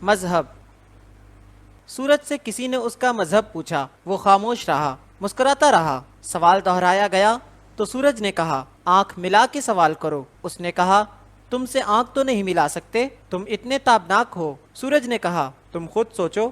مذہب۔ سورج سے کسی نے اس کا مذہب پوچھا، وہ خاموش رہا، مسکراتا رہا۔ سوال دہرایا گیا تو سورج نے کہا، آنکھ ملا کے سوال کرو۔ اس نے کہا، تم سے آنکھ تو نہیں ملا سکتے، تم اتنے تابناک ہو۔ سورج نے کہا، تم خود سوچو،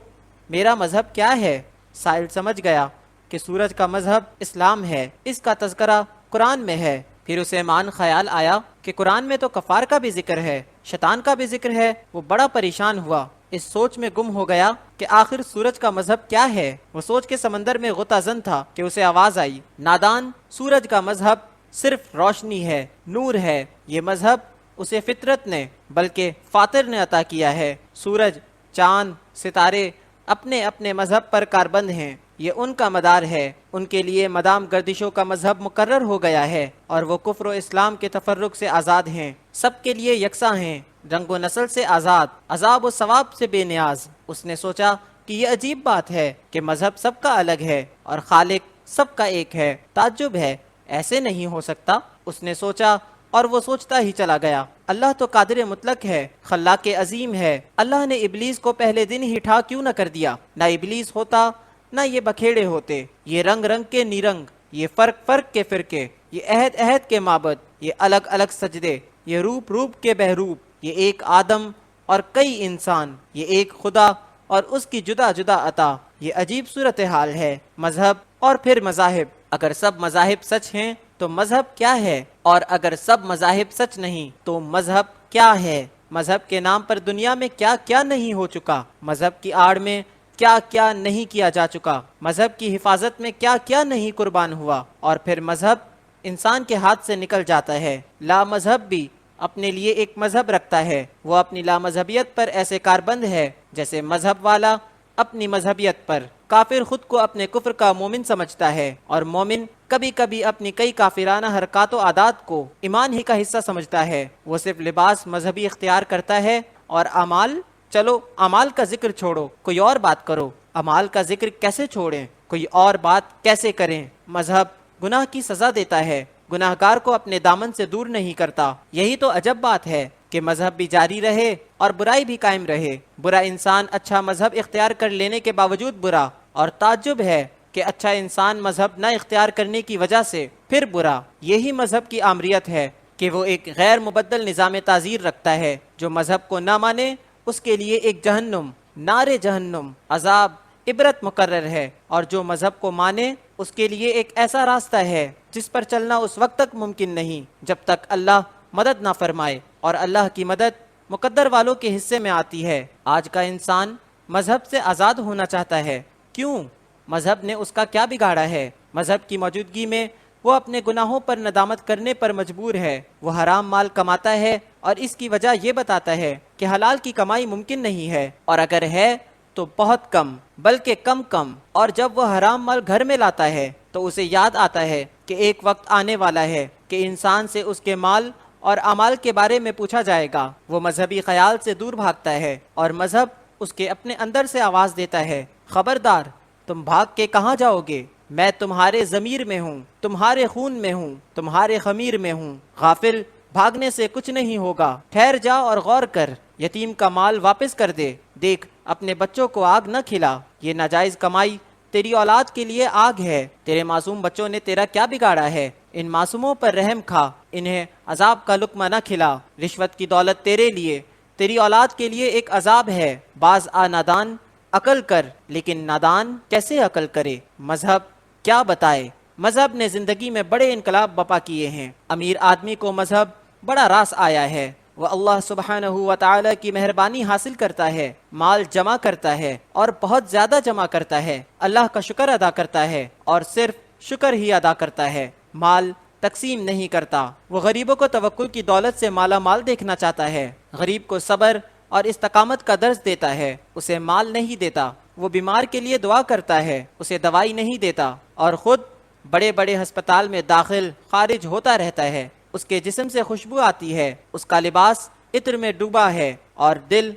میرا مذہب کیا ہے؟ سائل سمجھ گیا کہ سورج کا مذہب اسلام ہے، اس کا تذکرہ قرآن میں ہے۔ پھر اسے مان خیال آیا کہ قرآن میں تو کفار کا بھی ذکر ہے، شیطان کا بھی ذکر ہے۔ وہ بڑا پریشان ہوا، اس سوچ میں گم ہو گیا کہ آخر سورج کا مذہب کیا ہے۔ وہ سوچ کے سمندر میں غوطہ زن تھا کہ اسے آواز آئی، نادان، سورج کا مذہب صرف روشنی ہے، نور ہے۔ یہ مذہب اسے فطرت نے بلکہ فاطر نے عطا کیا ہے۔ سورج، چاند، ستارے اپنے اپنے مذہب پر کاربند ہیں، یہ ان کا مدار ہے۔ ان کے لیے مدام گردشوں کا مذہب مقرر ہو گیا ہے اور وہ کفر و اسلام کے تفرق سے آزاد ہیں، سب کے لیے یکساں ہیں، رنگ و نسل سے آزاد، عذاب و ثواب سے بے نیاز۔ اس نے سوچا کہ یہ عجیب بات ہے کہ مذہب سب کا الگ ہے اور خالق سب کا ایک ہے۔ تعجب ہے، ایسے نہیں ہو سکتا۔ اس نے سوچا اور وہ سوچتا ہی چلا گیا، اللہ تو قادر مطلق ہے، خلاق عظیم ہے۔ اللہ نے ابلیس کو پہلے دن ہی ٹھا کیوں نہ کر دیا؟ نہ ابلیس ہوتا، نہ یہ بکھیڑے ہوتے، یہ رنگ رنگ کے نیرنگ، یہ فرق فرق کے فرقے، یہ عہد عہد کے معبد، یہ الگ الگ سجدے، یہ روپ روپ کے بہروپ، یہ ایک آدم اور کئی انسان، یہ ایک خدا اور اس کی جدا جدا عطا۔ یہ عجیب صورتحال ہے۔ مذہب اور پھر مذاہب، اگر سب مذاہب سچ ہیں تو مذہب کیا ہے؟ اور اگر سب مذاہب سچ نہیں تو مذہب کیا ہے؟ مذہب کے نام پر دنیا میں کیا کیا نہیں ہو چکا، مذہب کی آڑ میں کیا کیا نہیں کیا جا چکا، مذہب کی حفاظت میں کیا کیا نہیں قربان ہوا۔ اور پھر مذہب انسان کے ہاتھ سے نکل جاتا ہے۔ لا مذہب بھی اپنے لیے ایک مذہب رکھتا ہے، وہ اپنی لا مذہبیت پر ایسے کاربند ہے جیسے مذہب والا اپنی مذہبیت پر۔ کافر خود کو اپنے کفر کا مومن سمجھتا ہے اور مومن کبھی کبھی اپنی کئی کافرانہ حرکات و عادات کو ایمان ہی کا حصہ سمجھتا ہے۔ وہ صرف لباس مذہبی اختیار کرتا ہے اور اعمال، چلو اعمال کا ذکر چھوڑو، کوئی اور بات کرو۔ اعمال کا ذکر کیسے چھوڑیں؟ کوئی اور بات کیسے کریں؟ مذہب گناہ کی سزا دیتا ہے، گناہ گار کو اپنے دامن سے دور نہیں کرتا۔ یہی تو عجب بات ہے کہ مذہب بھی جاری رہے اور برائی بھی قائم رہے۔ برا انسان اچھا مذہب اختیار کر لینے کے باوجود برا، اور تعجب ہے کہ اچھا انسان مذہب نہ اختیار کرنے کی وجہ سے پھر برا۔ یہی مذہب کی آمریت ہے کہ وہ ایک غیر مبدل نظام تعزیر رکھتا ہے۔ جو مذہب کو نہ مانے اس کے لیے ایک جہنم، نار جہنم، عذاب، عبرت مقرر ہے، اور جو مذہب کو مانے اس کے لیے ایک ایسا راستہ ہے جس پر چلنا اس وقت تک ممکن نہیں جب تک اللہ مدد نہ فرمائے، اور اللہ کی مدد مقدر والوں کے حصے میں آتی ہے۔ آج کا انسان مذہب سے آزاد ہونا چاہتا ہے، کیوں؟ مذہب نے اس کا کیا بگاڑا ہے؟ مذہب کی موجودگی میں وہ اپنے گناہوں پر ندامت کرنے پر مجبور ہے۔ وہ حرام مال کماتا ہے اور اس کی وجہ یہ بتاتا ہے کہ حلال کی کمائی ممکن نہیں ہے، اور اگر ہے تو بہت کم، بلکہ کم کم۔ اور جب وہ حرام مال گھر میں لاتا ہے تو اسے یاد آتا ہے کہ ایک وقت آنے والا ہے کہ انسان سے اس کے مال اور اعمال کے بارے میں پوچھا جائے گا۔ وہ مذہبی خیال سے دور بھاگتا ہے اور مذہب اس کے اپنے اندر سے آواز دیتا ہے، خبردار، تم بھاگ کے کہاں جاؤ گے؟ میں تمہارے ضمیر میں ہوں، تمہارے خون میں ہوں، تمہارے خمیر میں ہوں۔ غافل، بھاگنے سے کچھ نہیں ہوگا، ٹھہر جا اور غور کر، یتیم کا مال واپس کر دے، دیکھ اپنے بچوں کو آگ نہ کھلا، یہ ناجائز کمائی تیری اولاد کے لیے آگ ہے۔ تیرے معصوم بچوں نے تیرا کیا بگاڑا ہے؟ ان معصوموں پر رحم کھا، انہیں عذاب کا لقمہ نہ کھلا۔ رشوت کی دولت تیرے لیے، تیری اولاد کے لیے ایک عذاب ہے۔ باز آ نادان، عقل کر، لیکن نادان کیسے عقل کرے؟ مذہب کیا بتائے؟ مذہب نے زندگی میں بڑے انقلاب برپا کیے ہیں۔ امیر آدمی کو مذہب بڑا راس آیا ہے، وہ اللہ سبحانہ و تعالی کی مہربانی حاصل کرتا ہے، مال جمع کرتا ہے اور بہت زیادہ جمع کرتا ہے، اللہ کا شکر ادا کرتا ہے اور صرف شکر ہی ادا کرتا ہے، مال تقسیم نہیں کرتا۔ وہ غریبوں کو توکل کی دولت سے مالا مال دیکھنا چاہتا ہے، غریب کو صبر اور استقامت کا درس دیتا ہے، اسے مال نہیں دیتا۔ وہ بیمار کے لیے دعا کرتا ہے، اسے دوائی نہیں دیتا، اور خود بڑے بڑے ہسپتال میں داخل خارج ہوتا رہتا ہے۔ اس کے جسم سے خوشبو آتی ہے، اس کا لباس عطر میں ڈوبا ہے اور دل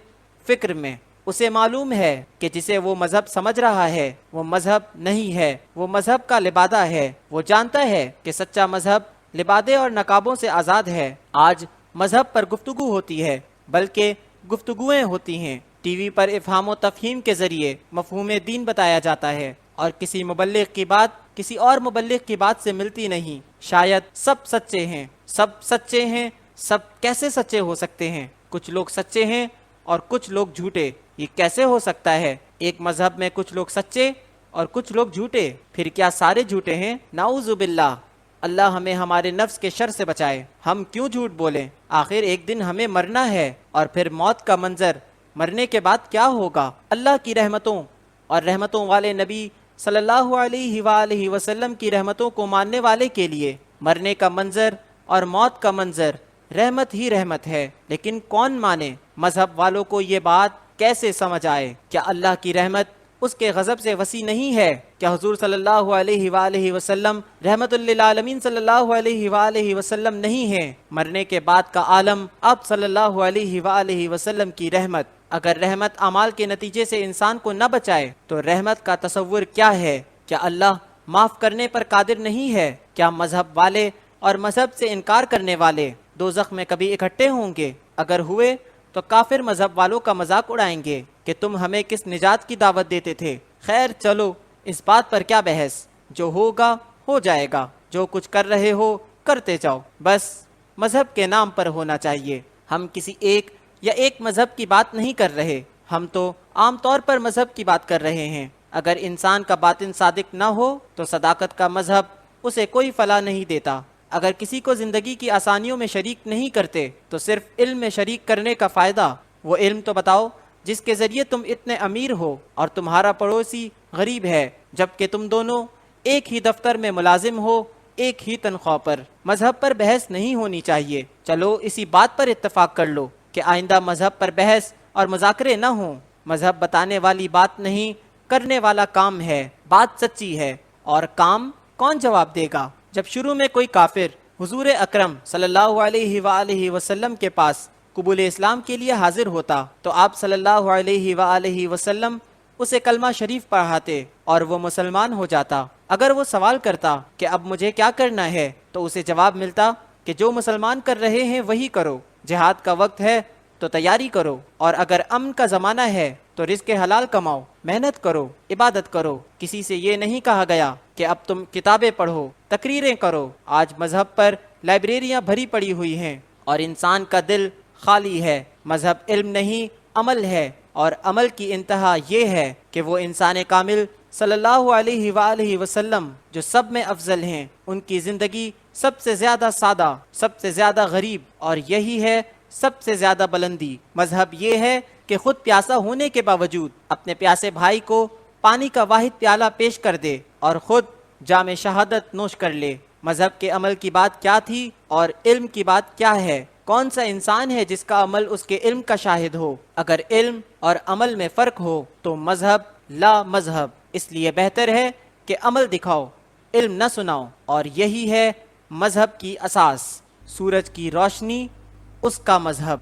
فکر میں۔ اسے معلوم ہے کہ جسے وہ مذہب سمجھ رہا ہے وہ مذہب نہیں ہے، وہ مذہب کا لبادہ ہے۔ وہ جانتا ہے کہ سچا مذہب لبادے اور نقابوں سے آزاد ہے۔ آج مذہب پر گفتگو ہوتی ہے، بلکہ گفتگویں ہوتی ہیں، ٹی وی پر افہام و تفہیم کے ذریعے مفہوم دین بتایا جاتا ہے، اور کسی مبلغ کی بات کسی اور مبلغ کی بات سے ملتی نہیں۔ شاید سب سچے ہیں، سب سچے ہیں، سب کیسے سچے ہو سکتے ہیں؟ کچھ لوگ سچے ہیں اور کچھ لوگ جھوٹے، یہ کیسے ہو سکتا ہے؟ ایک مذہب میں کچھ لوگ سچے اور کچھ لوگ جھوٹے، پھر کیا سارے جھوٹے ہیں؟ نعوذ باللہ، اللہ ہمیں ہمارے نفس کے شر سے بچائے۔ ہم کیوں جھوٹ بولیں؟ آخر ایک دن ہمیں مرنا ہے، اور پھر موت کا منظر، مرنے کے بعد کیا ہوگا؟ اللہ کی رحمتوں اور رحمتوں والے نبی صلی اللہ علیہ وآلہ وسلم کی رحمتوں کو ماننے والے کے لیے مرنے کا منظر اور موت کا منظر رحمت ہی رحمت ہے۔ لیکن کون مانے؟ مذہب والوں کو یہ بات کیسے سمجھ آئے؟ کیا اللہ کی رحمت اس کے غضب سے وسیع نہیں ہے؟ کیا حضور صلی اللہ علیہ وآلہ وسلم رحمت للعالمین صلی اللہ علیہ وآلہ وسلم نہیں ہیں؟ مرنے کے بعد کا عالم آپ صلی اللہ علیہ وآلہ وسلم کی رحمت۔ اگر رحمت اعمال کے نتیجے سے انسان کو نہ بچائے تو رحمت کا تصور کیا ہے؟ کیا اللہ معاف کرنے پر قادر نہیں ہے؟ کیا مذہب والے اور مذہب سے انکار کرنے والے دوزخ میں کبھی اکٹھے ہوں گے؟ اگر ہوئے تو کافر مذہب والوں کا مذاق اڑائیں گے کہ تم ہمیں کس نجات کی دعوت دیتے تھے۔ خیر چلو، اس بات پر کیا بحث، جو ہوگا ہو جائے گا، جو کچھ کر رہے ہو کرتے جاؤ، بس مذہب کے نام پر ہونا چاہیے۔ ہم کسی ایک یا ایک مذہب کی بات نہیں کر رہے، ہم تو عام طور پر مذہب کی بات کر رہے ہیں۔ اگر انسان کا باطن صادق نہ ہو تو صداقت کا مذہب اسے کوئی فلاح نہیں دیتا۔ اگر کسی کو زندگی کی آسانیوں میں شریک نہیں کرتے تو صرف علم میں شریک کرنے کا فائدہ، وہ علم تو بتاؤ جس کے ذریعے تم اتنے امیر ہو اور تمہارا پڑوسی غریب ہے، جبکہ تم دونوں ایک ہی دفتر میں ملازم ہو، ایک ہی تنخواہ پر۔ مذہب پر بحث نہیں ہونی چاہیے۔ چلو اسی بات پر اتفاق کر لو کہ آئندہ مذہب پر بحث اور مذاکرے نہ ہوں۔ مذہب بتانے والی بات نہیں، کرنے والا کام ہے۔ بات سچی ہے، اور کام کون جواب دے گا؟ جب شروع میں کوئی کافر حضور اکرم صلی اللہ علیہ وآلہ وسلم کے پاس قبول اسلام کے لیے حاضر ہوتا تو آپ صلی اللہ علیہ وآلہ وسلم اسے کلمہ شریف پڑھاتے اور وہ مسلمان ہو جاتا۔ اگر وہ سوال کرتا کہ اب مجھے کیا کرنا ہے تو اسے جواب ملتا کہ جو مسلمان کر رہے ہیں وہی کرو۔ جہاد کا وقت ہے تو تیاری کرو، اور اگر امن کا زمانہ ہے تو رزق حلال کماؤ، محنت کرو، عبادت کرو۔ کسی سے یہ نہیں کہا گیا کہ اب تم کتابیں پڑھو، تقریریں کرو۔ آج مذہب پر لائبریریاں بھری پڑی ہوئی ہیں اور انسان کا دل خالی ہے۔ مذہب علم نہیں، عمل ہے، اور عمل کی انتہا یہ ہے کہ وہ انسان کامل صلی اللہ علیہ وآلہ وسلم جو سب میں افضل ہیں، ان کی زندگی سب سے زیادہ سادہ، سب سے زیادہ غریب، اور یہی ہے سب سے زیادہ بلندی۔ مذہب یہ ہے کہ خود پیاسا ہونے کے باوجود اپنے پیاسے بھائی کو پانی کا واحد پیالہ پیش کر دے اور خود جام شہادت نوش کر لے۔ مذہب کے عمل کی بات کیا تھی اور علم کی بات کیا ہے؟ کون سا انسان ہے جس کا عمل اس کے علم کا شاہد ہو؟ اگر علم اور عمل میں فرق ہو تو مذہب لا مذہب۔ اس لیے بہتر ہے کہ عمل دکھاؤ، علم نہ سناؤ، اور یہی ہے مذہب کی اساس۔ سورج کی روشنی اس کا مذہب۔